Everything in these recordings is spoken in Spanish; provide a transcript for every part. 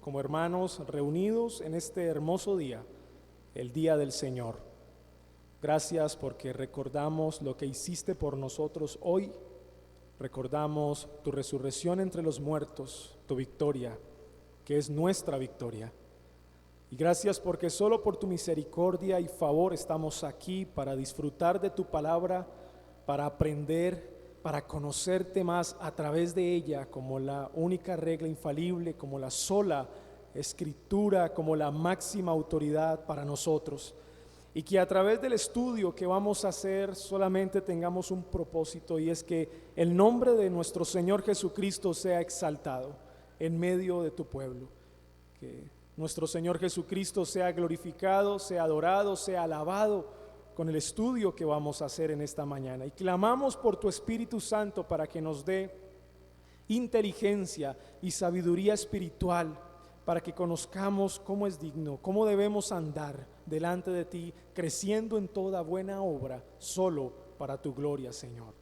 como hermanos reunidos en este hermoso día, el día del Señor. Gracias porque recordamos lo que hiciste por nosotros hoy, recordamos tu resurrección entre los muertos, tu victoria, que es nuestra victoria. Y gracias porque solo por tu misericordia y favor estamos aquí para disfrutar de tu palabra, para aprender, para conocerte más a través de ella como la única regla infalible, como la sola escritura, como la máxima autoridad para nosotros. Y que a través del estudio que vamos a hacer solamente tengamos un propósito, y es que el nombre de nuestro Señor Jesucristo sea exaltado en medio de tu pueblo. Que nuestro Señor Jesucristo sea glorificado, sea adorado, sea alabado con el estudio que vamos a hacer en esta mañana. Y clamamos por tu Espíritu Santo para que nos dé inteligencia y sabiduría espiritual, para que conozcamos cómo es digno, cómo debemos andar delante de ti, creciendo en toda buena obra, solo para tu gloria, Señor.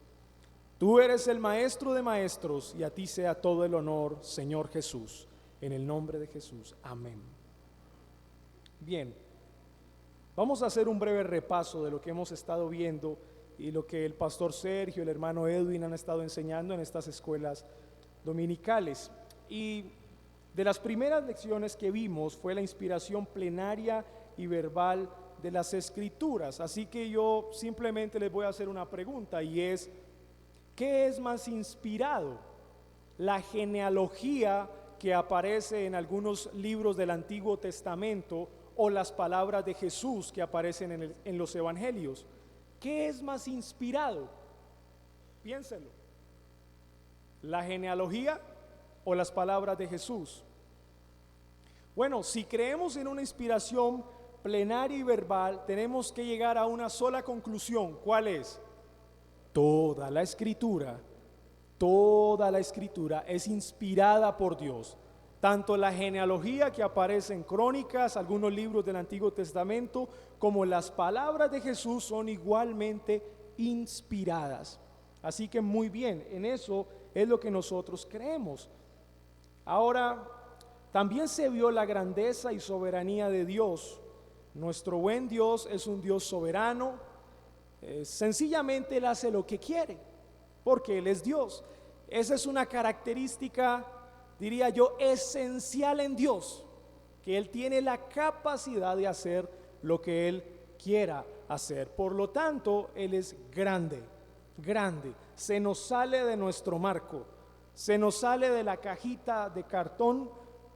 Tú eres el Maestro de maestros, y a ti sea todo el honor, Señor Jesús. En el nombre de Jesús, amén. Bien, vamos a hacer un breve repaso de lo que hemos estado viendo y lo que el pastor Sergio, el hermano Edwin han estado enseñando en estas escuelas dominicales. Y de las primeras lecciones que vimos fue la inspiración plenaria y verbal de las Escrituras. Así que yo simplemente les voy a hacer una pregunta, y es: ¿qué es más inspirado? ¿La genealogía que aparece en algunos libros del Antiguo Testamento, o las palabras de Jesús que aparecen en los evangelios? ¿Qué es más inspirado? Piénselo. ¿La genealogía o las palabras de Jesús? Bueno, si creemos en una inspiración plenaria y verbal, tenemos que llegar a una sola conclusión. ¿Cuál es? Toda la escritura es inspirada por Dios. Tanto la genealogía que aparece en Crónicas, algunos libros del Antiguo Testamento, como las palabras de Jesús son igualmente inspiradas. Así que muy bien, en eso es lo que nosotros creemos. Ahora, también se vio la grandeza y soberanía de Dios. Nuestro buen Dios es un Dios soberano. Sencillamente Él hace lo que quiere, porque Él es Dios. Esa es una característica, diría yo, esencial en Dios, que Él tiene la capacidad de hacer lo que Él quiera hacer. Por lo tanto, Él es grande, se nos sale de nuestro marco, se nos sale de la cajita de cartón,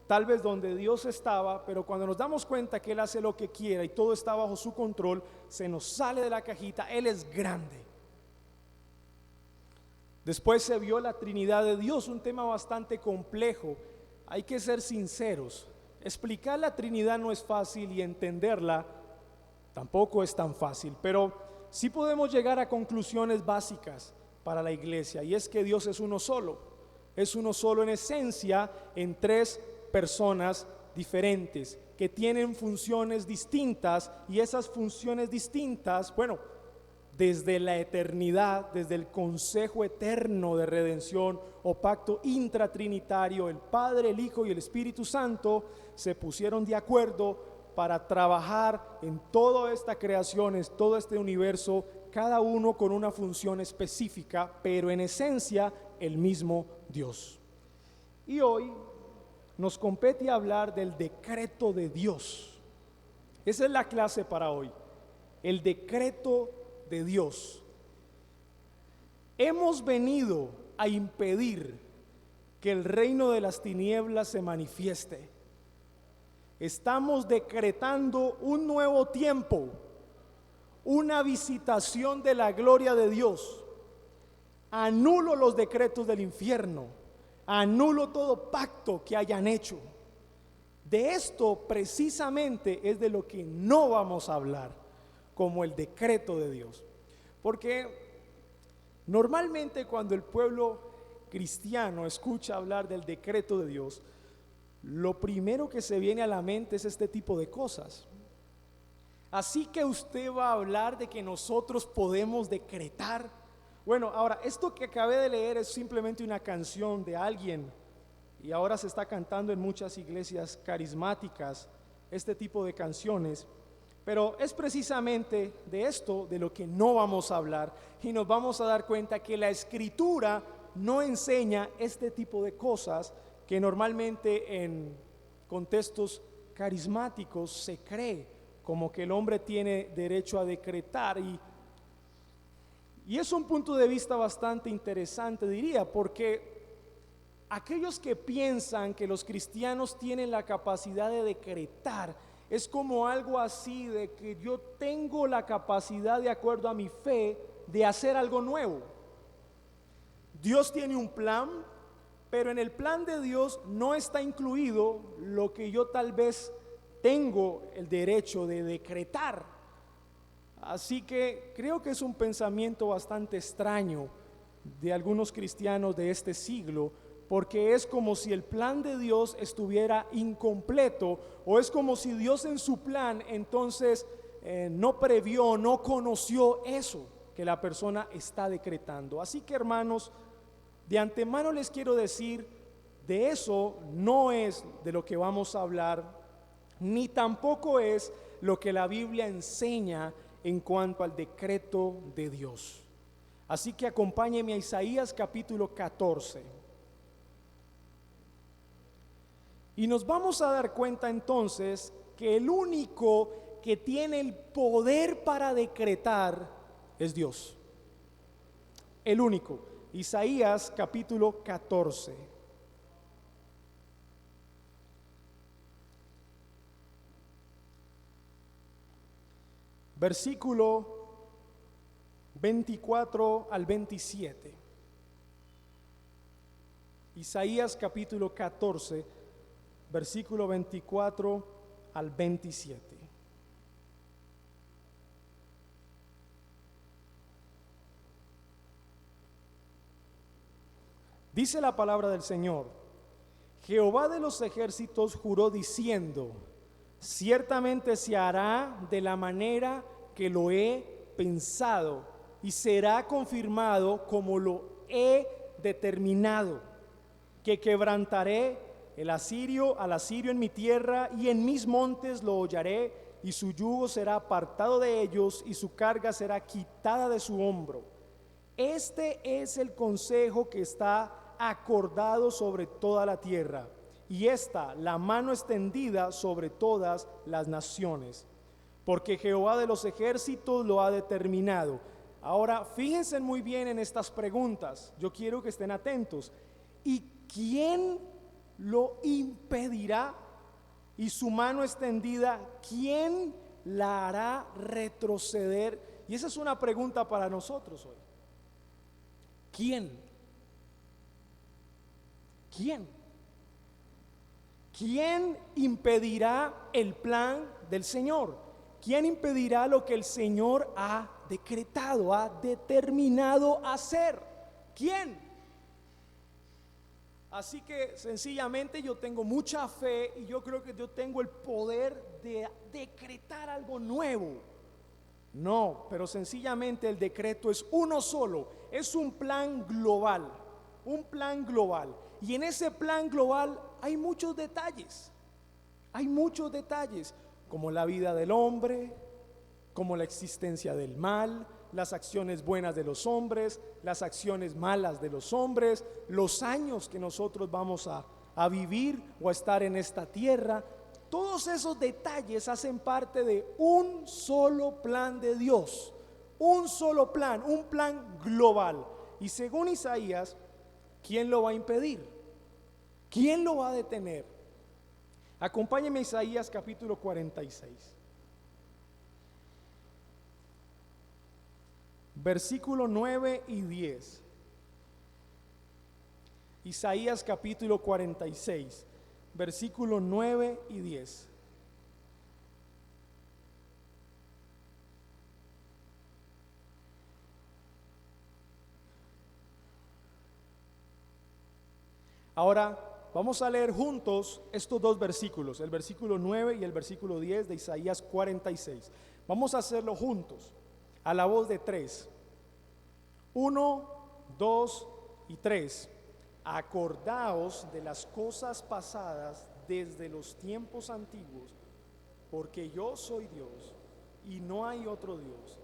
tal vez donde Dios estaba, pero cuando nos damos cuenta que Él hace lo que quiera y todo está bajo su control, se nos sale de la cajita. Él es grande. Después se vio la Trinidad de Dios, un tema bastante complejo. Hay que ser sinceros, explicar la Trinidad no es fácil, y entenderla tampoco es tan fácil, pero sí podemos llegar a conclusiones básicas para la iglesia, y es que Dios es uno solo en esencia, en tres personas diferentes que tienen funciones distintas, y esas funciones distintas, bueno, desde la eternidad, desde el consejo eterno de redención o pacto intratrinitario, el Padre, el Hijo y el Espíritu Santo se pusieron de acuerdo para trabajar en toda esta creación, en todo este universo, cada uno con una función específica, pero en esencia el mismo Dios. Y hoy nos compete hablar del decreto de Dios. Esa es la clase para hoy, el decreto de Dios. Hemos venido a impedir que el reino de las tinieblas se manifieste. Estamos decretando un nuevo tiempo, una visitación de la gloria de Dios. Anulo los decretos del infierno, anulo todo pacto que hayan hecho. De esto precisamente es de lo que no vamos a hablar, como el decreto de Dios. Porque normalmente cuando el pueblo cristiano escucha hablar del decreto de Dios, lo primero que se viene a la mente es este tipo de cosas. Así que usted va a hablar de que nosotros podemos decretar. Bueno, ahora, esto que acabé de leer es simplemente una canción de alguien y ahora se está cantando en muchas iglesias carismáticas este tipo de canciones. Pero es precisamente de esto de lo que no vamos a hablar, y nos vamos a dar cuenta que la Escritura no enseña este tipo de cosas que normalmente en contextos carismáticos se cree, como que el hombre tiene derecho a decretar, y es un punto de vista bastante interesante, diría, porque aquellos que piensan que los cristianos tienen la capacidad de decretar, es como algo así de que yo tengo la capacidad, de acuerdo a mi fe, de hacer algo nuevo. Dios tiene un plan, pero en el plan de Dios no está incluido lo que yo tal vez tengo el derecho de decretar. Así que creo que es un pensamiento bastante extraño de algunos cristianos de este siglo, porque es como si el plan de Dios estuviera incompleto, o es como si Dios en su plan entonces no previó, no conoció eso que la persona está decretando. Así que, hermanos, de antemano les quiero decir, de eso no es de lo que vamos a hablar, ni tampoco es lo que la Biblia enseña en cuanto al decreto de Dios. Así que acompáñenme a Isaías capítulo 14. Y nos vamos a dar cuenta entonces que el único que tiene el poder para decretar es Dios. El único. Isaías capítulo 14. Versículo 24 al 27. Isaías capítulo 14, versículo 24 al 27. Dice la palabra del Señor: Jehová de los ejércitos juró diciendo: ciertamente se hará de la manera que lo he pensado, y será confirmado como lo he determinado, que quebrantaré al asirio en mi tierra, y en mis montes lo hollaré, y su yugo será apartado de ellos, y su carga será quitada de su hombro. Este es el consejo que está acordado sobre toda la tierra, y esta la mano extendida sobre todas las naciones, porque Jehová de los ejércitos lo ha determinado. Ahora fíjense muy bien en estas preguntas, yo quiero que estén atentos. ¿Y quién lo impedirá? Y su mano extendida, ¿quién la hará retroceder? Y esa es una pregunta para nosotros hoy. ¿Quién? ¿Quién? ¿Quién impedirá el plan del Señor? ¿Quién impedirá lo que el Señor ha decretado, ha determinado hacer? ¿Quién? Así que sencillamente yo tengo mucha fe, y yo creo que yo tengo el poder de decretar algo nuevo. No, pero sencillamente el decreto es uno solo, es un plan global, un plan global. Y en ese plan global hay muchos detalles, como la vida del hombre, como la existencia del mal, las acciones buenas de los hombres, las acciones malas de los hombres, los años que nosotros vamos a vivir o a estar en esta tierra. Todos esos detalles hacen parte de un solo plan de Dios, un solo plan, un plan global. Y según Isaías, ¿quién lo va a impedir? ¿Quién lo va a detener? Acompáñeme a Isaías capítulo 46. Versículo 9 y 10. Isaías capítulo 46, versículo 9 y 10. Ahora vamos a leer juntos estos dos versículos, el versículo 9 y el versículo 10 de Isaías 46. Vamos a hacerlo juntos, a la voz de tres. 1, 2 y 3. acordaos de las cosas pasadas desde los tiempos antiguos, porque yo soy Dios y no hay otro Dios,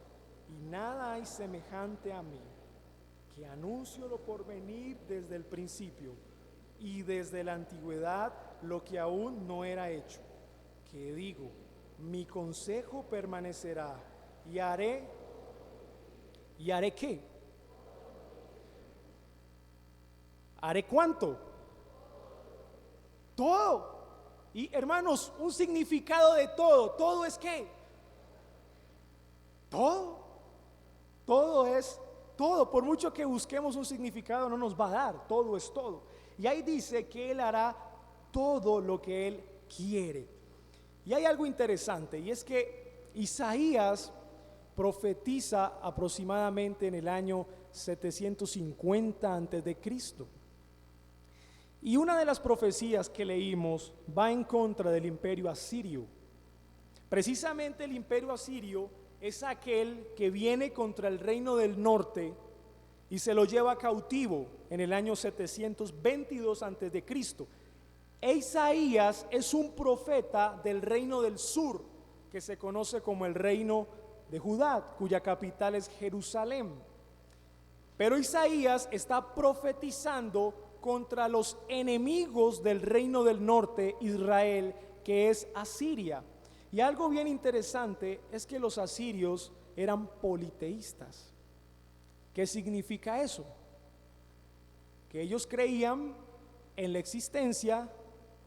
y nada hay semejante a mí, que anuncio lo por venir desde el principio y desde la antigüedad lo que aún no era hecho, que digo, mi consejo permanecerá y haré ¿qué? ¿Haré cuánto? Todo. Y hermanos, un significado de todo es ¿qué? Todo es todo. Por mucho que busquemos un significado, no nos va a dar, todo es todo. Y ahí dice que Él hará todo lo que Él quiere. Y hay algo interesante, y es que Isaías profetiza aproximadamente en el año 750 antes de Cristo. Y una de las profecías que leímos va en contra del imperio asirio. Precisamente el imperio asirio es aquel que viene contra el reino del norte y se lo lleva cautivo en el año 722 antes de Cristo. E Isaías es un profeta del reino del sur, que se conoce como el reino de Judá, cuya capital es Jerusalén. Pero Isaías está profetizando contra los enemigos del reino del norte, Israel, que es Asiria. Y algo bien interesante es que los asirios eran politeístas. ¿Qué significa eso? Que ellos creían en la existencia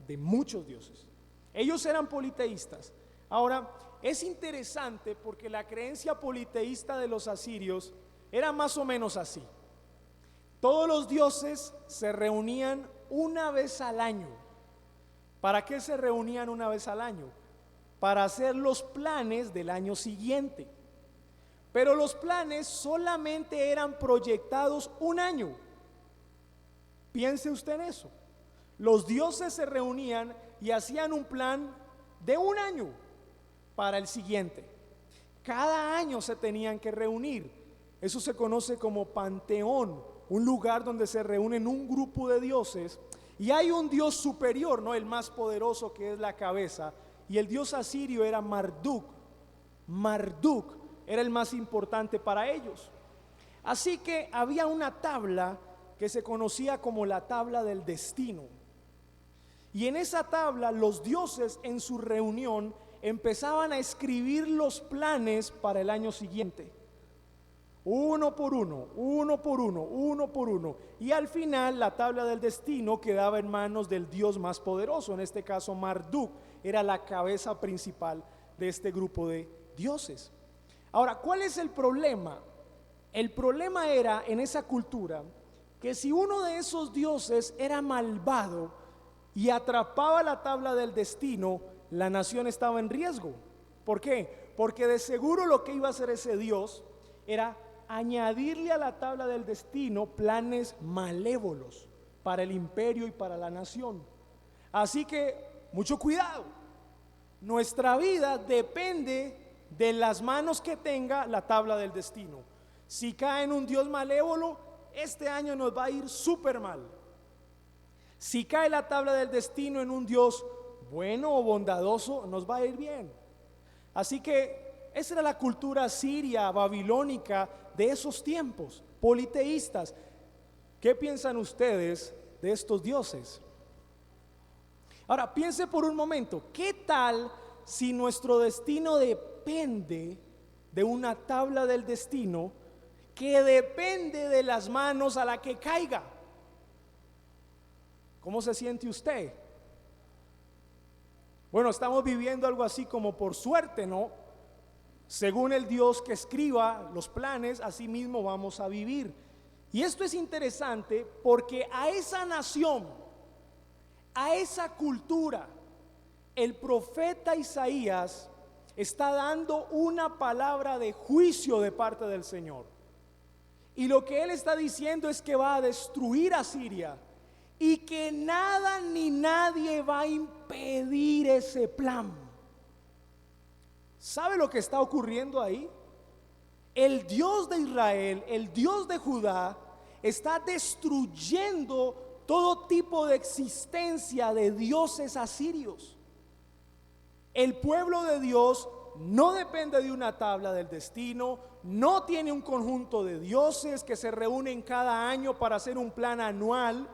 de muchos dioses. Ellos eran politeístas. Ahora, es interesante porque la creencia politeísta de los asirios era más o menos así. Todos los dioses se reunían una vez al año. ¿Para qué se reunían una vez al año? Para hacer los planes del año siguiente. Pero los planes solamente eran proyectados un año. Piense usted en eso. Los dioses se reunían y hacían un plan de un año para el siguiente. Cada año se tenían que reunir. Eso se conoce como panteón, un lugar donde se reúnen un grupo de dioses y hay un dios superior, ¿no? El más poderoso, que es la cabeza, y el dios asirio era Marduk. Marduk era el más importante para ellos. Así que había una tabla que se conocía como la tabla del destino. Y en esa tabla los dioses en su reunión empezaban a escribir los planes para el año siguiente. Uno por uno, uno por uno, uno por uno. Y al final la tabla del destino quedaba en manos del dios más poderoso. En este caso Marduk era la cabeza principal de este grupo de dioses. Ahora, ¿cuál es el problema? El problema era en esa cultura que si uno de esos dioses era malvado y atrapaba la tabla del destino, la nación estaba en riesgo. ¿Por qué? Porque de seguro lo que iba a hacer ese dios era añadirle a la tabla del destino planes malévolos para el imperio y para la nación. Así que mucho cuidado. Nuestra vida depende de las manos que tenga la tabla del destino. Si cae en un dios malévolo, este año nos va a ir súper mal. Si cae la tabla del destino en un dios bueno o bondadoso, nos va a ir bien. Así que esa era la cultura siria, babilónica de esos tiempos, politeístas. ¿Qué piensan ustedes de estos dioses? Ahora, piense por un momento, ¿qué tal si nuestro destino depende de una tabla del destino que depende de las manos a la que caiga? ¿Cómo se siente usted? Bueno, estamos viviendo algo así como por suerte, ¿no? Según el Dios que escriba los planes, así mismo vamos a vivir. Y esto es interesante porque a esa nación, a esa cultura, el profeta Isaías está dando una palabra de juicio de parte del Señor. Y lo que él está diciendo es que va a destruir a Siria y que nada ni nadie va a impedir ese plan. ¿Sabe lo que está ocurriendo ahí? El Dios de Israel, el Dios de Judá, está destruyendo todo tipo de existencia de dioses asirios. El pueblo de Dios no depende de una tabla del destino, no tiene un conjunto de dioses que se reúnen cada año para hacer un plan anual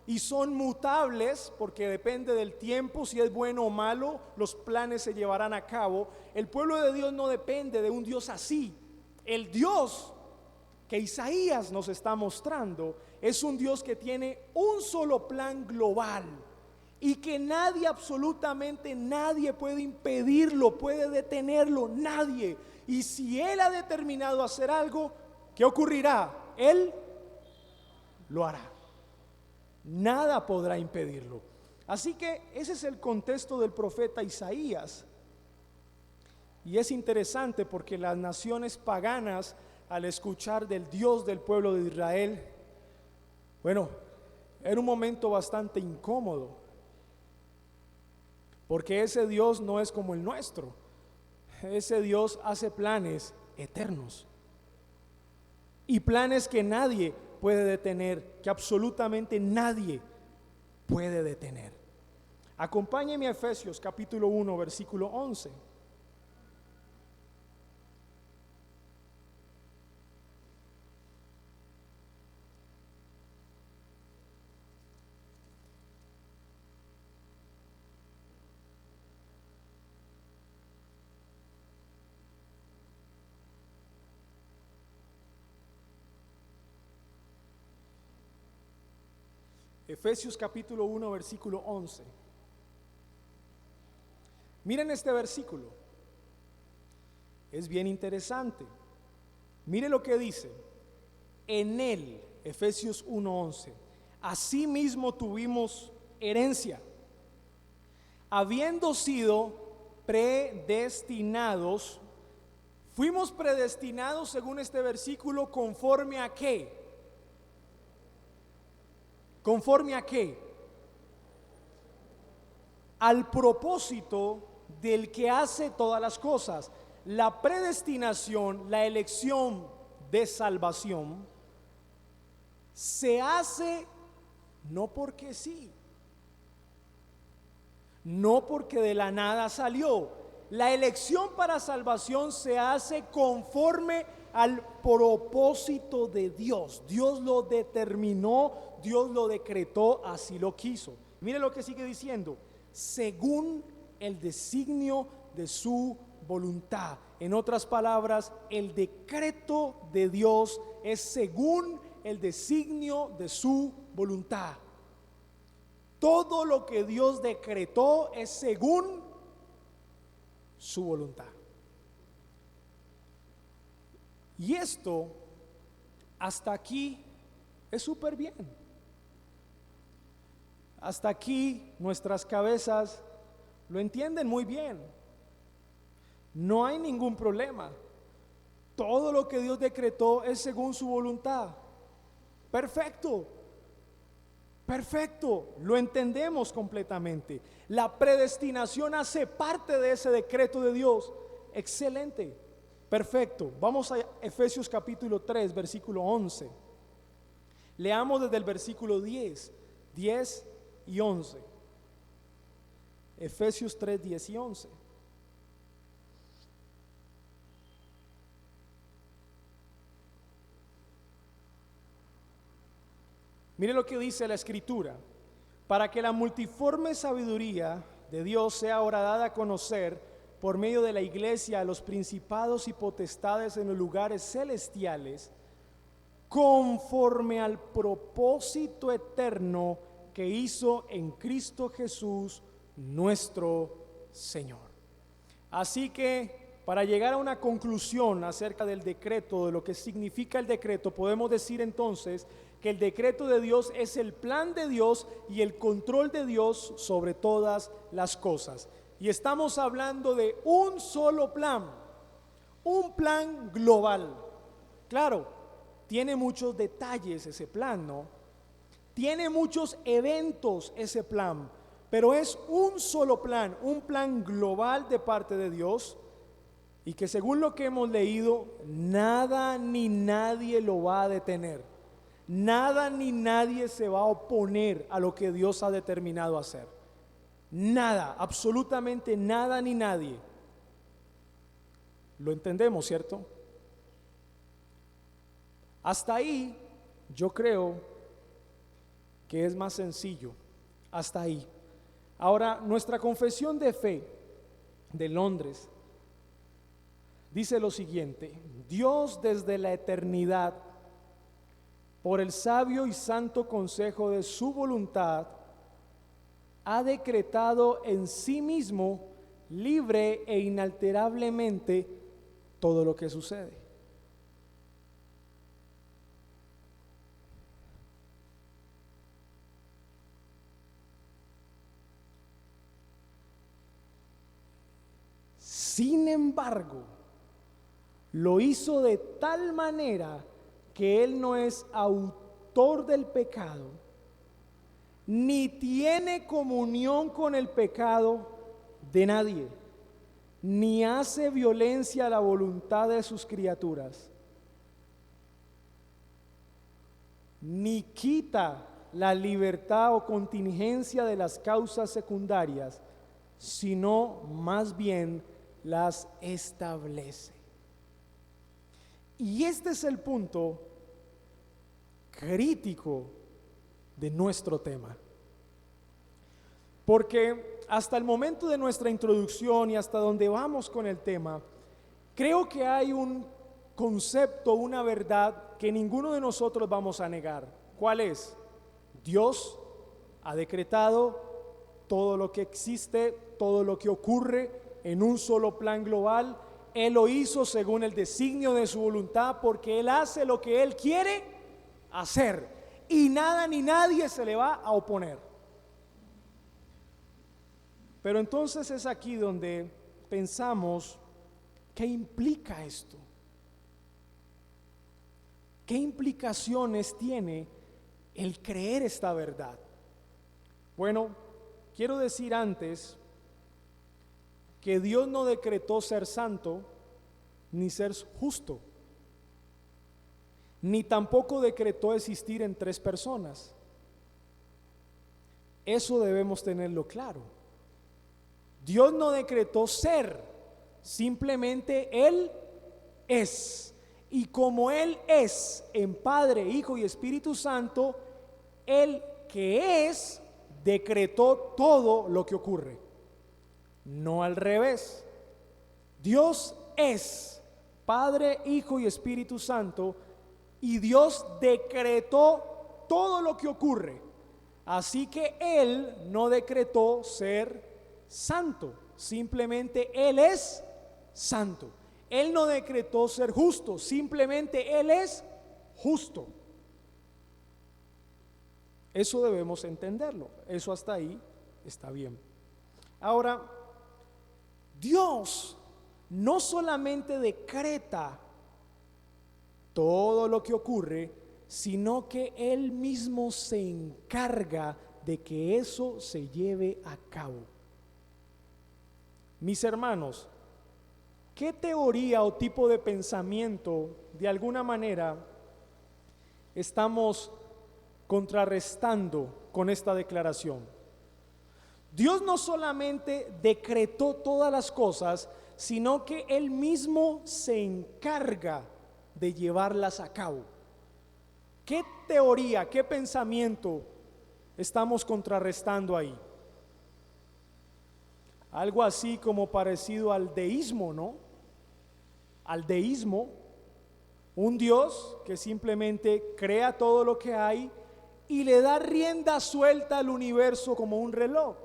y son mutables porque depende del tiempo, si es bueno o malo, los planes se llevarán a cabo. El pueblo de Dios no depende de un Dios así. El Dios que Isaías nos está mostrando es un Dios que tiene un solo plan global y que nadie, absolutamente nadie puede impedirlo, puede detenerlo, nadie. Y si Él ha determinado hacer algo, ¿qué ocurrirá? Él lo hará. Nada podrá impedirlo. Así que ese es el contexto del profeta Isaías. Y es interesante porque las naciones paganas, al escuchar del Dios del pueblo de Israel, bueno, era un momento bastante incómodo, porque ese Dios no es como el nuestro. Ese Dios hace planes eternos y planes que nadie puede detener, que absolutamente nadie puede detener. Acompáñeme a Efesios capítulo 1, versículo 11. Efesios capítulo 1, versículo 11. Miren este versículo. Es bien interesante. Mire lo que dice. En él, Efesios 1:11, asimismo tuvimos herencia, habiendo sido predestinados. Fuimos predestinados, según este versículo, ¿conforme a qué? ¿Conforme a qué? Al propósito del que hace todas las cosas. La predestinación, la elección de salvación, se hace no porque sí, no porque de la nada salió. La elección para salvación se hace conforme al propósito de Dios. Dios lo determinó, Dios lo decretó, así lo quiso. Mire lo que sigue diciendo: según el designio de su voluntad. En otras palabras, el decreto de Dios es según el designio de su voluntad. Todo lo que Dios decretó es según su voluntad. Y esto hasta aquí es súper bien. Hasta aquí nuestras cabezas lo entienden muy bien. No hay ningún problema. Todo lo que Dios decretó es según su voluntad. Perfecto. Perfecto, lo entendemos completamente. La predestinación hace parte de ese decreto de Dios. Excelente, perfecto. Vamos a Efesios capítulo 3, versículo 11. Leamos desde el versículo 10 y 11. Efesios 3, 10 y 11. Mire lo que dice la Escritura: para que la multiforme sabiduría de Dios sea ahora dada a conocer por medio de la iglesia a los principados y potestades en los lugares celestiales, conforme al propósito eterno que hizo en Cristo Jesús nuestro Señor. Así que, para llegar a una conclusión acerca del decreto, de lo que significa el decreto, podemos decir entonces que el decreto de Dios es el plan de Dios y el control de Dios sobre todas las cosas. Y estamos hablando de un solo plan, un plan global. Claro, tiene muchos detalles ese plan, ¿no? Tiene muchos eventos ese plan, pero es un solo plan, un plan global de parte de Dios, y que según lo que hemos leído, nada ni nadie lo va a detener. Nada ni nadie se va a oponer a lo que Dios ha determinado hacer. Nada, absolutamente nada ni nadie. Lo entendemos, ¿cierto? Hasta ahí yo creo que es más sencillo. Hasta ahí. Ahora, nuestra confesión de fe de Londres dice lo siguiente: Dios desde la eternidad, por el sabio y santo consejo de su voluntad, ha decretado en sí mismo, libre e inalterablemente, todo lo que sucede. Sin embargo, lo hizo de tal manera que Él no es autor del pecado, ni tiene comunión con el pecado de nadie, ni hace violencia a la voluntad de sus criaturas, ni quita la libertad o contingencia de las causas secundarias, sino más bien las establece. Y este es el punto crítico de nuestro tema. Porque hasta el momento de nuestra introducción y hasta donde vamos con el tema, creo que hay un concepto, una verdad que ninguno de nosotros vamos a negar. ¿Cuál es? Dios ha decretado todo lo que existe, todo lo que ocurre en un solo plan global. Él lo hizo según el designio de su voluntad, porque Él hace lo que Él quiere hacer y nada ni nadie se le va a oponer. Pero entonces es aquí donde pensamos, ¿qué implica esto? ¿Qué implicaciones tiene el creer esta verdad? Bueno, quiero decir antes que Dios no decretó ser santo ni ser justo, ni tampoco decretó existir en tres personas. Eso debemos tenerlo claro. Dios no decretó ser, simplemente Él es. Y como Él es en Padre, Hijo y Espíritu Santo, Él que es, decretó todo lo que ocurre. No al revés. Dios es Padre, Hijo y Espíritu Santo, y Dios decretó todo lo que ocurre. Así que Él no decretó ser santo, simplemente Él es santo. Él no decretó ser justo, simplemente Él es justo. Eso debemos entenderlo. Eso hasta ahí está bien. Ahora, Dios no solamente decreta todo lo que ocurre, sino que Él mismo se encarga de que eso se lleve a cabo. Mis hermanos, ¿qué teoría o tipo de pensamiento de alguna manera estamos contrarrestando con esta declaración? Dios no solamente decretó todas las cosas, sino que Él mismo se encarga de llevarlas a cabo. ¿Qué teoría, qué pensamiento estamos contrarrestando ahí? Algo así como parecido al deísmo, ¿no? Al deísmo, un Dios que simplemente crea todo lo que hay y le da rienda suelta al universo como un reloj,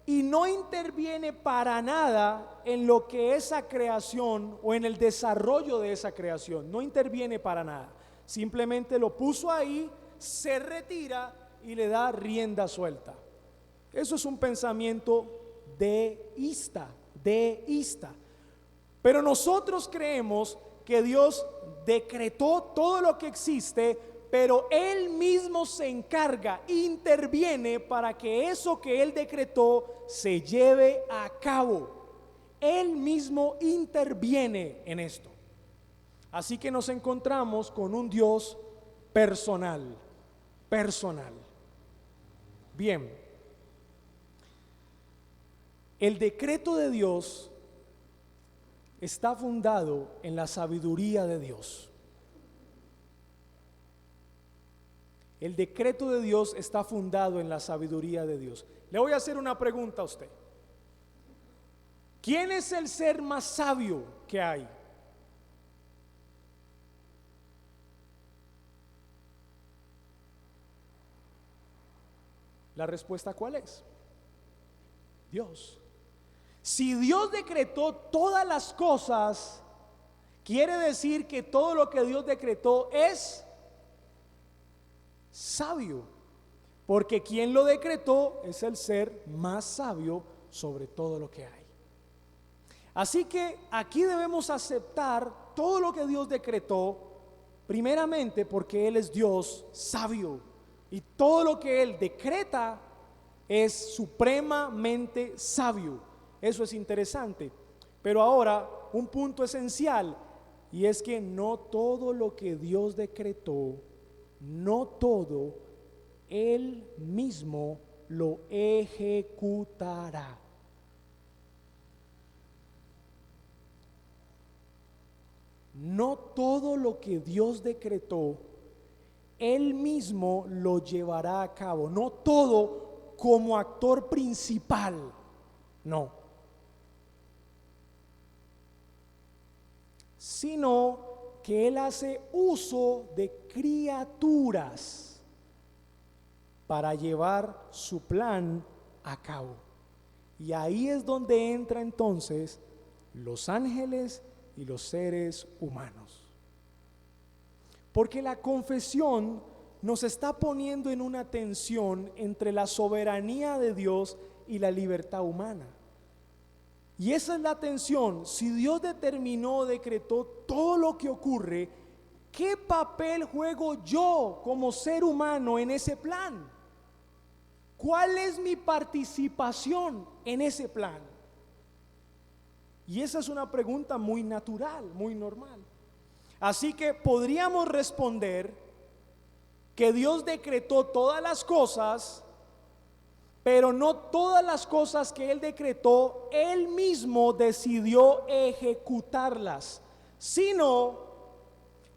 y no interviene para nada en lo que esa creación o en el desarrollo de esa creación, no interviene para nada, simplemente lo puso ahí, se retira y le da rienda suelta. Eso es un pensamiento deísta. Pero nosotros creemos que Dios decretó todo lo que existe, pero Él mismo se encarga, interviene para que eso que Él decretó se lleve a cabo. Él mismo interviene en esto. Así que nos encontramos con un Dios personal, personal. Bien, el decreto de Dios está fundado en la sabiduría de Dios. El decreto de Dios está fundado en la sabiduría de Dios. Le voy a hacer una pregunta a usted. ¿Quién es el ser más sabio que hay? La respuesta, ¿cuál es? Dios. Si Dios decretó todas las cosas, quiere decir que todo lo que Dios decretó es sabio, porque quien lo decretó es el ser más sabio sobre todo lo que hay. Así que aquí debemos aceptar todo lo que Dios decretó, primeramente porque Él es Dios sabio, y todo lo que Él decreta es supremamente sabio. Eso es interesante. Pero ahora, un punto esencial, y es que no todo lo que Dios decretó, no todo Él mismo lo ejecutará. No todo lo que Dios decretó, Él mismo lo llevará a cabo. No todo como actor principal, no. Sino que Él hace uso de criaturas para llevar su plan a cabo. Y ahí es donde entra entonces los ángeles y los seres humanos. Porque la confesión nos está poniendo en una tensión entre la soberanía de Dios y la libertad humana. Y esa es la tensión. Si Dios determinó, decretó todo lo que ocurre, ¿qué papel juego yo como ser humano en ese plan? ¿Cuál es mi participación en ese plan? Y esa es una pregunta muy natural, muy normal. Así que podríamos responder que Dios decretó todas las cosas, pero no todas las cosas que Él decretó, Él mismo decidió ejecutarlas, sino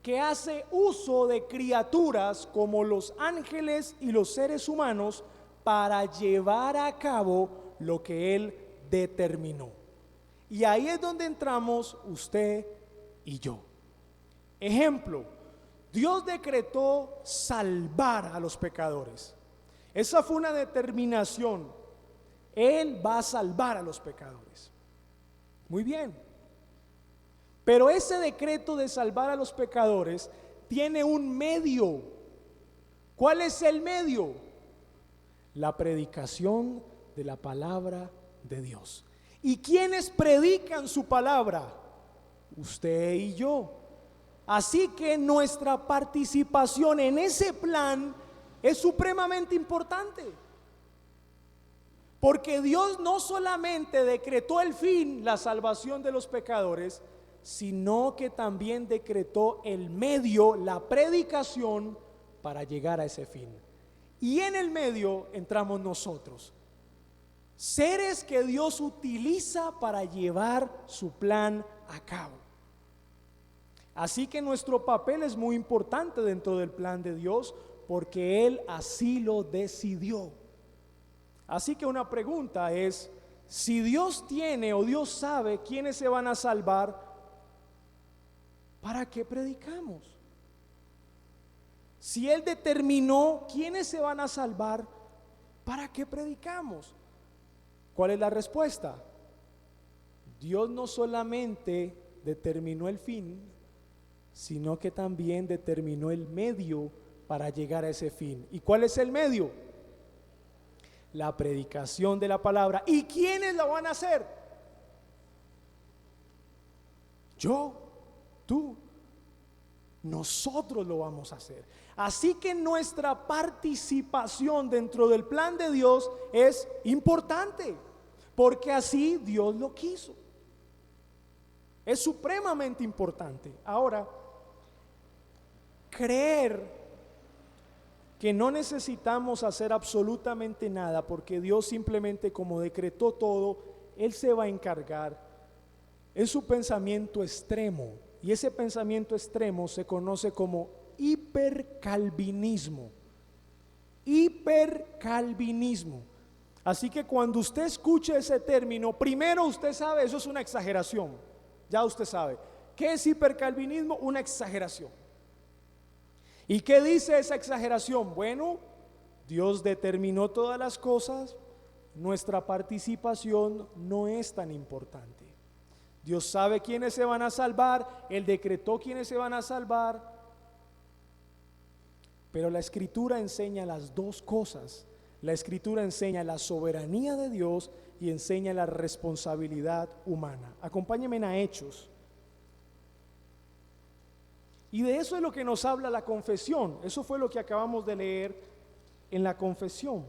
que hace uso de criaturas como los ángeles y los seres humanos para llevar a cabo lo que Él determinó. Y ahí es donde entramos usted y yo. Ejemplo, Dios decretó salvar a los pecadores. Esa fue una determinación. Él va a salvar a los pecadores. Muy bien. Pero ese decreto de salvar a los pecadores tiene un medio. ¿Cuál es el medio? La predicación de la palabra de Dios. ¿Y quiénes predican su palabra? Usted y yo. Así que nuestra participación en ese plan es supremamente importante. Porque Dios no solamente decretó el fin, la salvación de los pecadores, sino que también decretó el medio, la predicación para llegar a ese fin. Y en el medio entramos nosotros, seres que Dios utiliza para llevar su plan a cabo. Así que nuestro papel es muy importante dentro del plan de Dios, porque Él así lo decidió. Así que una pregunta es, si Dios tiene o Dios sabe quiénes se van a salvar, ¿para qué predicamos? Si Él determinó quiénes se van a salvar, ¿para qué predicamos? ¿Cuál es la respuesta? Dios no solamente determinó el fin, sino que también determinó el medio para llegar a ese fin. ¿Y cuál es el medio? La predicación de la palabra. ¿Y quiénes lo van a hacer? Yo, tú, nosotros lo vamos a hacer. Así que nuestra participación dentro del plan de Dios es importante, porque así Dios lo quiso. Es supremamente importante. Ahora, creer que no necesitamos hacer absolutamente nada, porque Dios simplemente, como decretó todo, Él se va a encargar. Es su pensamiento extremo, y ese pensamiento extremo se conoce como hipercalvinismo. Hipercalvinismo. Así que cuando usted escuche ese término, primero usted sabe, eso es una exageración. Ya usted sabe. ¿Qué es hipercalvinismo? Una exageración. ¿Y qué dice esa exageración? Bueno, Dios determinó todas las cosas, nuestra participación no es tan importante. Dios sabe quiénes se van a salvar, Él decretó quiénes se van a salvar, pero la Escritura enseña las dos cosas. La Escritura enseña la soberanía de Dios y enseña la responsabilidad humana. Acompáñenme a Hechos. Y de eso es lo que nos habla la confesión. Eso fue lo que acabamos de leer en la confesión.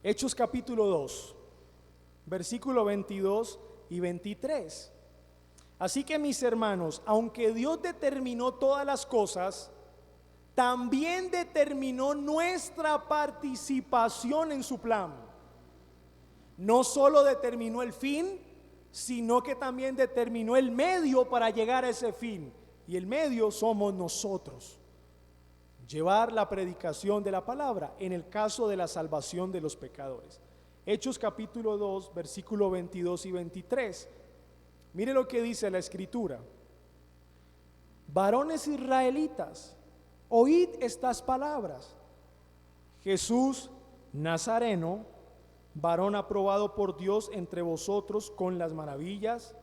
Hechos capítulo 2, versículo 22 y 23. Así que, mis hermanos, aunque Dios determinó todas las cosas, también determinó nuestra participación en su plan. No solo determinó el fin, sino que también determinó el medio para llegar a ese fin. Y el medio somos nosotros. Llevar la predicación de la palabra en el caso de la salvación de los pecadores. Hechos capítulo 2, versículo 22 y 23. Mire lo que dice la Escritura. Varones israelitas, oíd estas palabras. Jesús Nazareno, varón aprobado por Dios entre vosotros con las maravillas,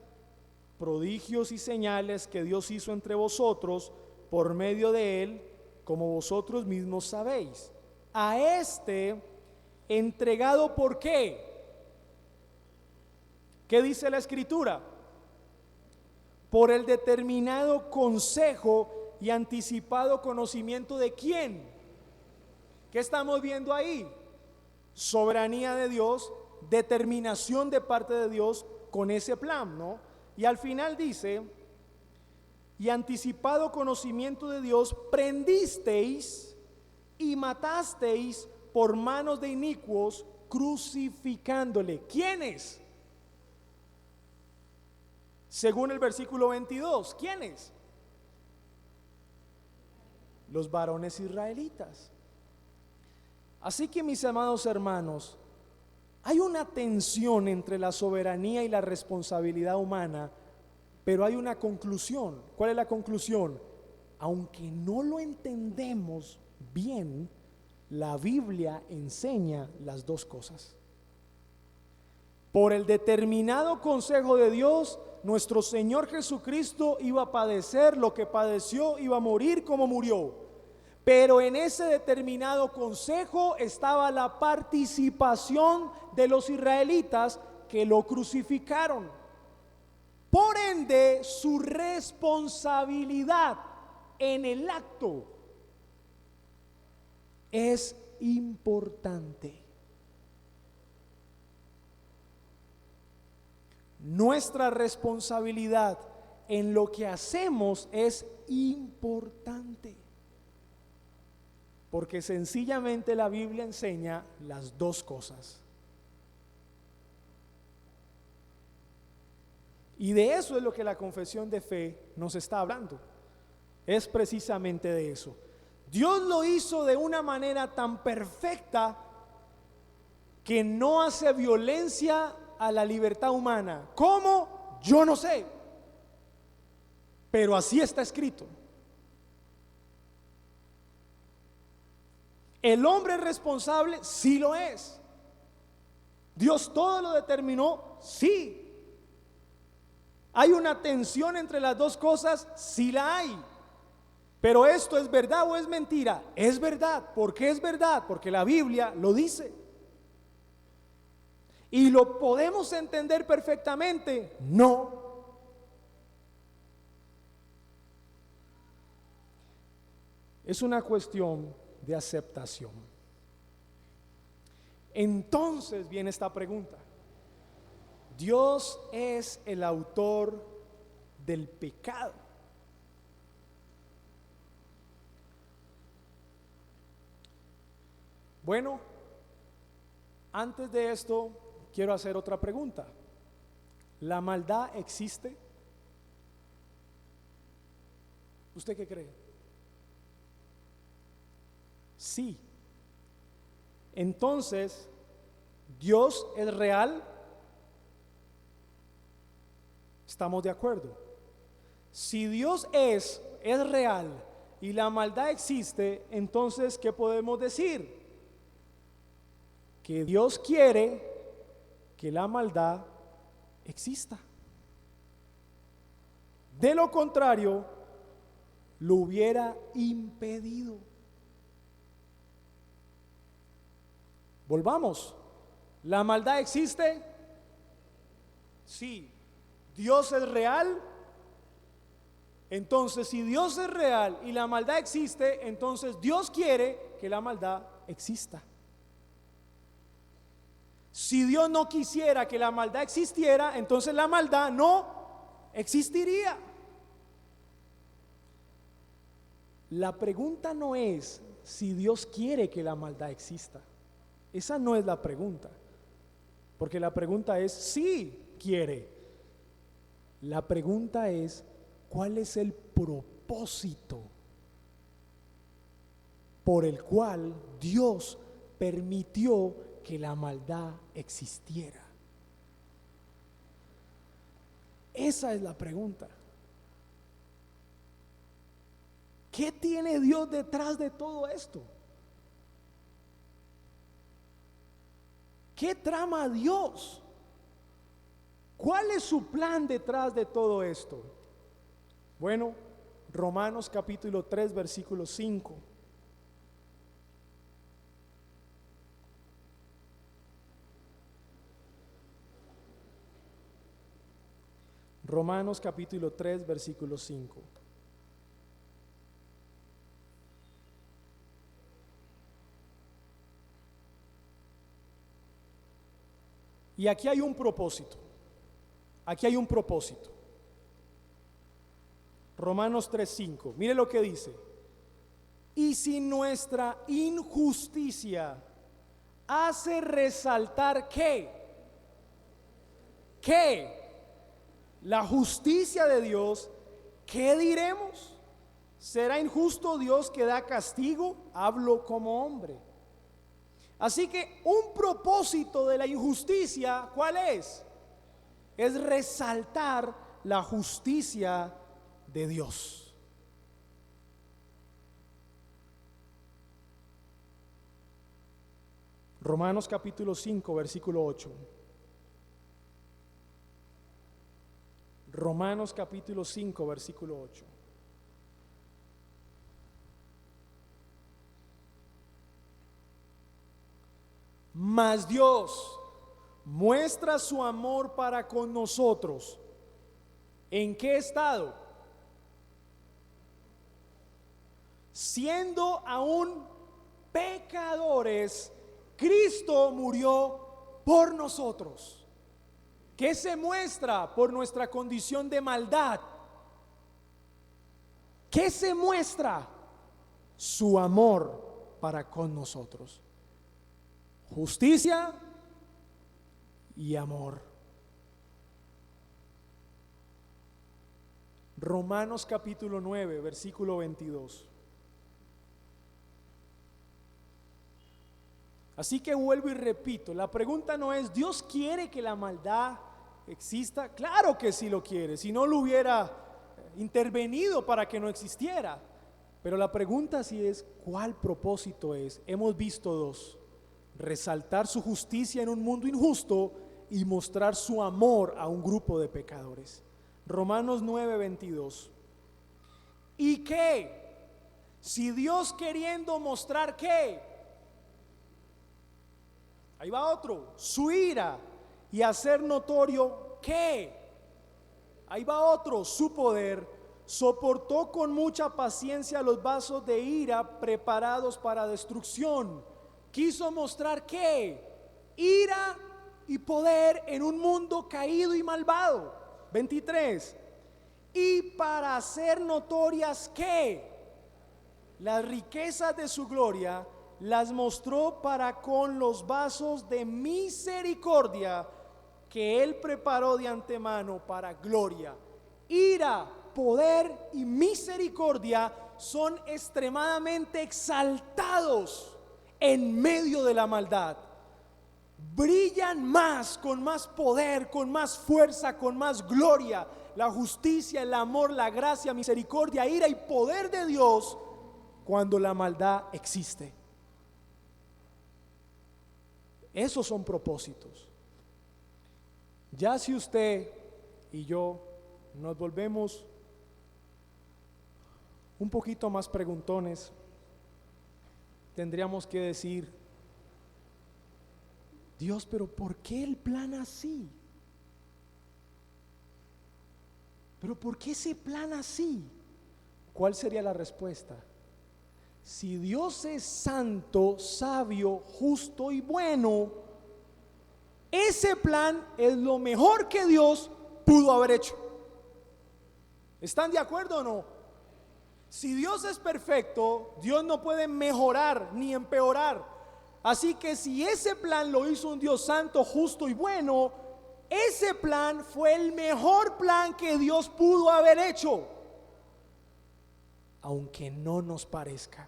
prodigios y señales que Dios hizo entre vosotros por medio de él, como vosotros mismos sabéis. A este entregado, ¿por qué? ¿Qué dice la Escritura? Por el determinado consejo y anticipado conocimiento de quién. ¿Qué estamos viendo ahí? Soberanía de Dios, determinación de parte de Dios con ese plan, ¿no? Y al final dice, y anticipado conocimiento de Dios, prendisteis y matasteis por manos de inicuos, crucificándole. ¿Quiénes? Según el versículo 22, ¿quiénes? Los varones israelitas. Así que, mis amados hermanos, hay una tensión entre la soberanía y la responsabilidad humana, pero hay una conclusión. ¿Cuál es la conclusión? Aunque no lo entendemos bien, la Biblia enseña las dos cosas. Por el determinado consejo de Dios, nuestro Señor Jesucristo iba a padecer lo que padeció, iba a morir como murió. Pero en ese determinado consejo estaba la participación de los israelitas que lo crucificaron. Por ende, su responsabilidad en el acto es importante. Nuestra responsabilidad en lo que hacemos es importante, porque sencillamente la Biblia enseña las dos cosas. Y de eso es lo que la confesión de fe nos está hablando. Es precisamente de eso. Dios lo hizo de una manera tan perfecta que no hace violencia a la libertad humana. ¿Cómo? Yo no sé. Pero así está escrito. ¿El hombre es responsable? Sí lo es. ¿Dios todo lo determinó? Sí. ¿Hay una tensión entre las dos cosas? Sí la hay. Pero ¿esto es verdad o es mentira? Es verdad. ¿Por qué es verdad? Porque la Biblia lo dice. ¿Y lo podemos entender perfectamente? No. Es una cuestión de aceptación. Entonces viene esta pregunta: Dios es el autor del pecado. Bueno, antes de esto quiero hacer otra pregunta. ¿La maldad existe? ¿Usted qué cree? Sí. Entonces, ¿Dios es real? ¿Estamos de acuerdo? Si Dios es real y la maldad existe, entonces, ¿qué podemos decir? Que Dios quiere que la maldad exista. De lo contrario, lo hubiera impedido. Volvamos. ¿La maldad existe? Sí. ¿Dios es real? Entonces, si Dios es real y la maldad existe, entonces Dios quiere que la maldad exista. Si Dios no quisiera que la maldad existiera, entonces la maldad no existiría. La pregunta no es si Dios quiere que la maldad exista. Esa no es la pregunta. Porque la pregunta es si quiere. La pregunta es ¿cuál es el propósito por el cual Dios permitió que la maldad existiera? Esa es la pregunta. ¿Qué tiene Dios detrás de todo esto? ¿Qué trama Dios? ¿Cuál es su plan detrás de todo esto? Bueno, Romanos capítulo 3, versículo 5. Romanos capítulo 3, versículo 5. Y aquí hay un propósito. Aquí hay un propósito. Romanos 3:5. Mire lo que dice. Y si nuestra injusticia hace resaltar ¿qué? La justicia de Dios, ¿qué diremos? ¿Será injusto Dios que da castigo? Hablo como hombre. Así que un propósito de la injusticia, ¿cuál es? Es resaltar la justicia de Dios. Romanos capítulo 5, versículo 8. Romanos capítulo 5, versículo 8. Mas Dios muestra su amor para con nosotros. ¿En qué estado? Siendo aún pecadores, Cristo murió por nosotros. ¿Qué se muestra por nuestra condición de maldad? ¿Qué se muestra? Su amor para con nosotros. Justicia y amor. Romanos capítulo 9, versículo 22. Así que vuelvo y repito, la pregunta no es ¿Dios quiere que la maldad exista? Claro que sí lo quiere, si no lo hubiera intervenido para que no existiera. Pero la pregunta sí es ¿cuál propósito es? Hemos visto dos: resaltar su justicia en un mundo injusto y mostrar su amor a un grupo de pecadores. Romanos 9, 22. ¿Y qué? Si Dios queriendo mostrar ¿qué? Ahí va otro, su ira, y hacer notorio ¿qué? Ahí va otro, su poder, soportó con mucha paciencia los vasos de ira preparados para destrucción. Quiso mostrar ¿qué? Ira y poder en un mundo caído y malvado. 23. Y para hacer notorias que las riquezas de su gloria las mostró para con los vasos de misericordia que él preparó de antemano para gloria. Ira, poder y misericordia son extremadamente exaltados en medio de la maldad. Brillan más, con más poder, con más fuerza, con más gloria. La justicia, el amor, la gracia, misericordia, ira y poder de Dios cuando la maldad existe. Esos son propósitos. Ya si usted y yo nos volvemos un poquito más preguntones, tendríamos que decir: Dios, pero ¿por qué el plan así? ¿Pero por qué ese plan así? ¿Cuál sería la respuesta? Si Dios es santo, sabio, justo y bueno, ese plan es lo mejor que Dios pudo haber hecho. ¿Están de acuerdo o no? Si Dios es perfecto, Dios no puede mejorar ni empeorar. Así que si ese plan lo hizo un Dios santo, justo y bueno, ese plan fue el mejor plan que Dios pudo haber hecho, aunque no nos parezca.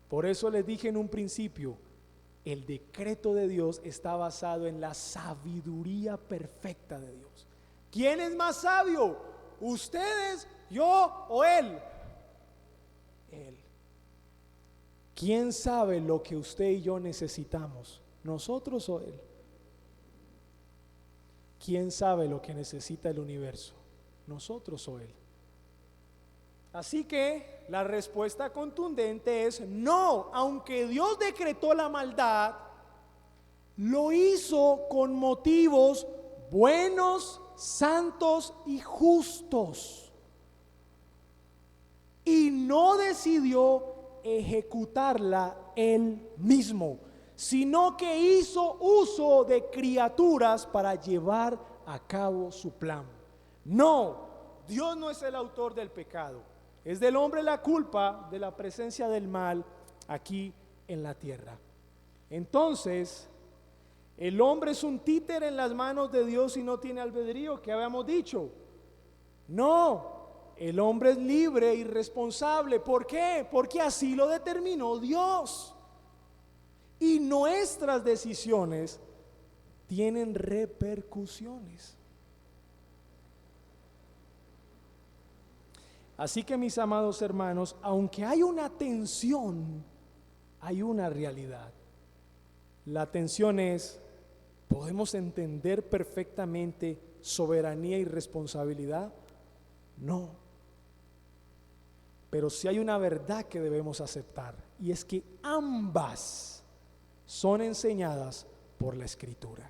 Por eso les dije en un principio, el decreto de Dios está basado en la sabiduría perfecta de Dios. ¿Quién es más sabio? ¿Ustedes, yo o Él? Él. ¿Quién sabe lo que usted y yo necesitamos? ¿Nosotros o Él? ¿Quién sabe lo que necesita el universo? ¿Nosotros o Él? Así que la respuesta contundente es no. Aunque Dios decretó la maldad, lo hizo con motivos buenos, santos y justos, y no decidió ejecutarla él mismo, sino que hizo uso de criaturas para llevar a cabo su plan. No, Dios no es el autor del pecado. Es del hombre la culpa de la presencia del mal aquí en la tierra. Entonces, el hombre es un títere en las manos de Dios y no tiene albedrío, que habíamos dicho. No, el hombre es libre y responsable. ¿Por qué? Porque así lo determinó Dios. Y nuestras decisiones tienen repercusiones. Así que, mis amados hermanos, aunque hay una tensión, hay una realidad. La tensión es: ¿podemos entender perfectamente soberanía y responsabilidad? No. Pero sí hay una verdad que debemos aceptar, y es que ambas son enseñadas por la Escritura.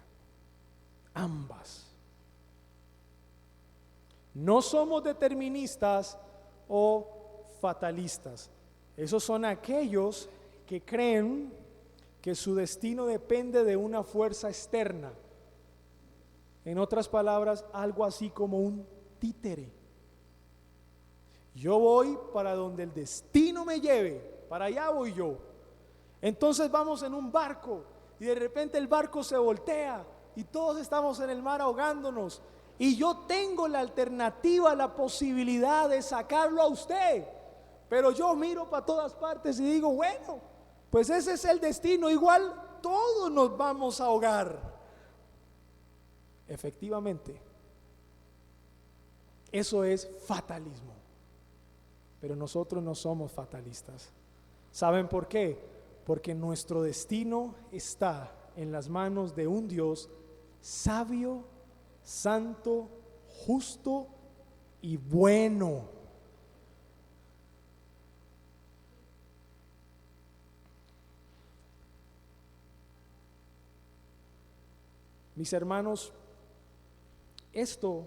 Ambas. No somos deterministas o fatalistas. Esos son aquellos que creen que su destino depende de una fuerza externa. En otras palabras, algo así como un títere. Yo voy para donde el destino me lleve, para allá voy yo. Entonces vamos en un barco y de repente el barco se voltea y todos estamos en el mar ahogándonos. Y yo tengo la alternativa, la posibilidad de sacarlo a usted, pero yo miro para todas partes y digo: bueno, pues ese es el destino, igual todos nos vamos a ahogar. Efectivamente, eso es fatalismo, pero nosotros no somos fatalistas. ¿Saben por qué? Porque nuestro destino está en las manos de un Dios sabio, santo, justo y bueno. Mis hermanos, esto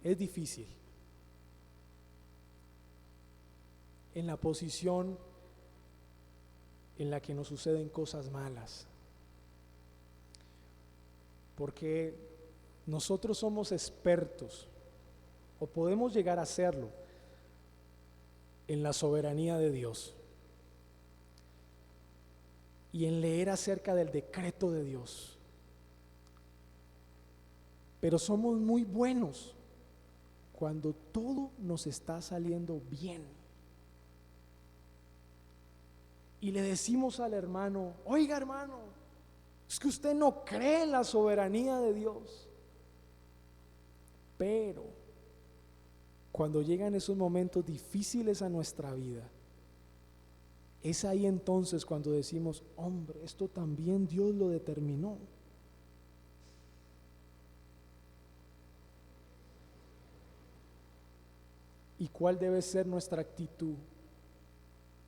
es difícil. en la posición en la que nos suceden cosas malas. Porque nosotros somos expertos, o podemos llegar a serlo, en la soberanía de Dios y en leer acerca del decreto de Dios. Pero somos muy buenos cuando todo nos está saliendo bien. Y le decimos al hermano: oiga, hermano, es que usted no cree en la soberanía de Dios. Pero cuando llegan esos momentos difíciles a nuestra vida, es ahí entonces cuando decimos: hombre, esto también Dios lo determinó. ¿Y cuál debe ser nuestra actitud?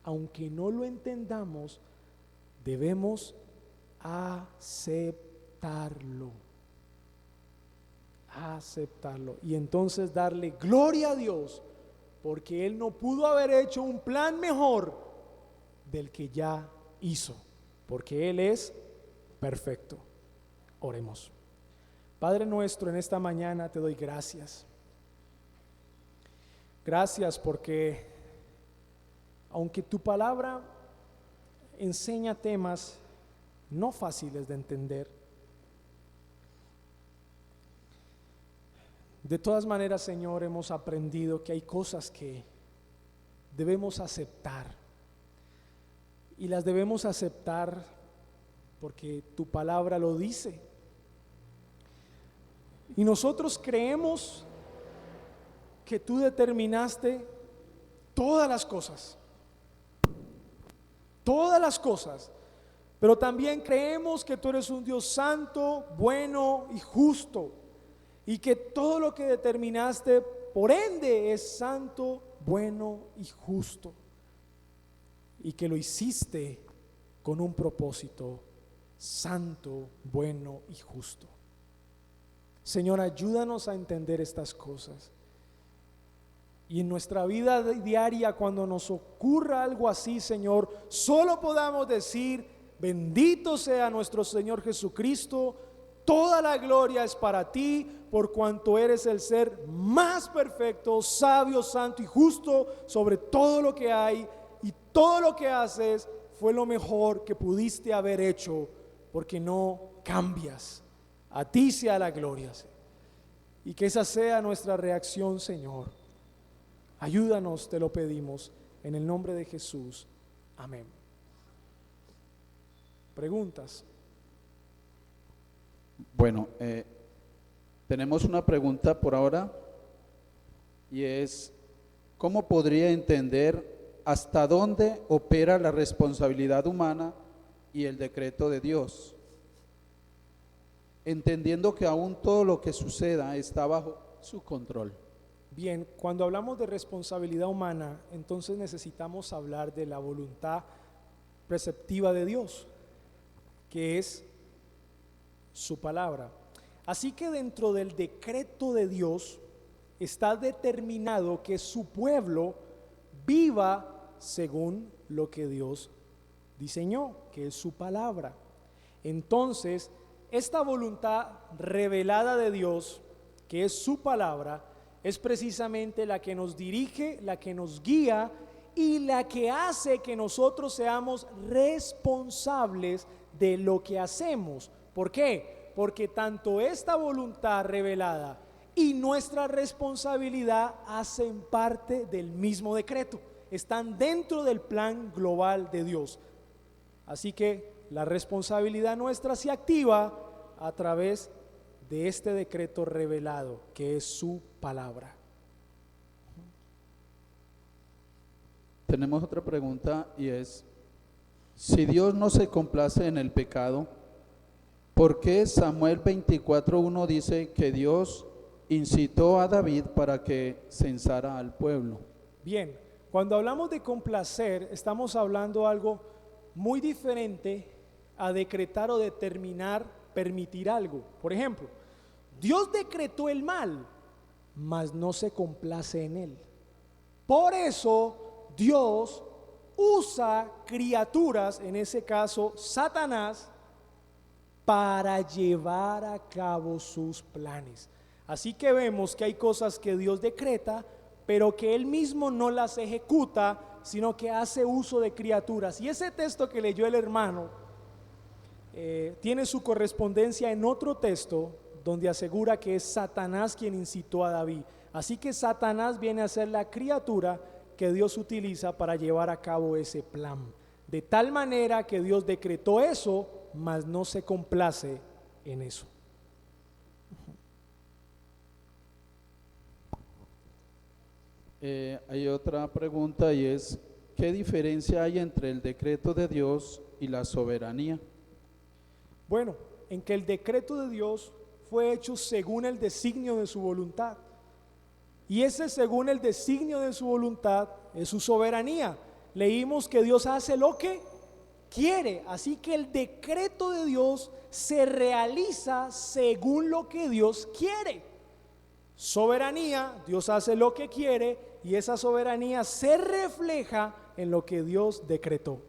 Aunque no lo entendamos, debemos aceptarlo. Aceptarlo. Y entonces darle gloria a Dios, porque Él no pudo haber hecho un plan mejor del que ya hizo, porque Él es perfecto. Oremos. Padre nuestro, en esta mañana te doy gracias. Gracias porque aunque tu palabra enseña temas no fáciles de entender, de todas maneras, Señor, hemos aprendido que hay cosas que debemos aceptar, y las debemos aceptar porque tu palabra lo dice. Y nosotros creemos que tú determinaste todas las cosas, pero también creemos que tú eres un Dios santo, bueno y justo, y que todo lo que determinaste, por ende, es santo, bueno y justo, y que lo hiciste con un propósito santo, bueno y justo. Señor, ayúdanos a entender estas cosas. Y en nuestra vida diaria, cuando nos ocurra algo así, Señor, solo podamos decir: bendito sea nuestro Señor Jesucristo, toda la gloria es para ti, por cuanto eres el ser más perfecto, sabio, santo y justo sobre todo lo que hay, y todo lo que haces fue lo mejor que pudiste haber hecho, porque no cambias. A ti sea la gloria, y que esa sea nuestra reacción, Señor. Ayúdanos, te lo pedimos, en el nombre de Jesús. Amén. ¿Preguntas? Bueno, tenemos una pregunta por ahora, y es: ¿cómo podría entender hasta dónde opera la responsabilidad humana y el decreto de Dios, entendiendo que aún todo lo que suceda está bajo su control? Bien, cuando hablamos de responsabilidad humana, entonces necesitamos hablar de la voluntad preceptiva de Dios, que es su palabra. Así que dentro del decreto de Dios está determinado que su pueblo viva según lo que Dios diseñó, que es su palabra. Entonces, esta voluntad revelada de Dios, que es su palabra, es precisamente la que nos dirige, la que nos guía y la que hace que nosotros seamos responsables de lo que hacemos. ¿Por qué? Porque tanto esta voluntad revelada y nuestra responsabilidad hacen parte del mismo decreto, están dentro del plan global de Dios. Así que la responsabilidad nuestra se activa a través de este decreto revelado, que es su palabra. Tenemos otra pregunta, y es: si Dios no se complace en el pecado, ¿por qué Samuel 24:1 dice que Dios incitó a David para que censara al pueblo? Bien, cuando hablamos de complacer, estamos hablando algo muy diferente a decretar o determinar, permitir algo. Por ejemplo, Dios decretó el mal, mas no se complace en él. Por eso Dios usa criaturas, en ese caso Satanás, para llevar a cabo sus planes. Así que vemos que hay cosas que Dios decreta, pero que Él mismo no las ejecuta, sino que hace uso de criaturas. Y ese texto que leyó el hermano tiene su correspondencia en otro texto donde asegura que es Satanás quien incitó a David. Así que Satanás viene a ser la criatura que Dios utiliza para llevar a cabo ese plan. De tal manera que Dios decretó eso, mas no se complace en eso. Hay otra pregunta y es, ¿qué diferencia hay entre el decreto de Dios y la soberanía? Bueno, en que el decreto de Dios fue hecho según el designio de su voluntad. Y ese según el designio de su voluntad es su soberanía. Leímos que Dios hace lo que quiere, así que el decreto de Dios se realiza según lo que Dios quiere. Soberanía, Dios hace lo que quiere y esa soberanía se refleja en lo que Dios decretó.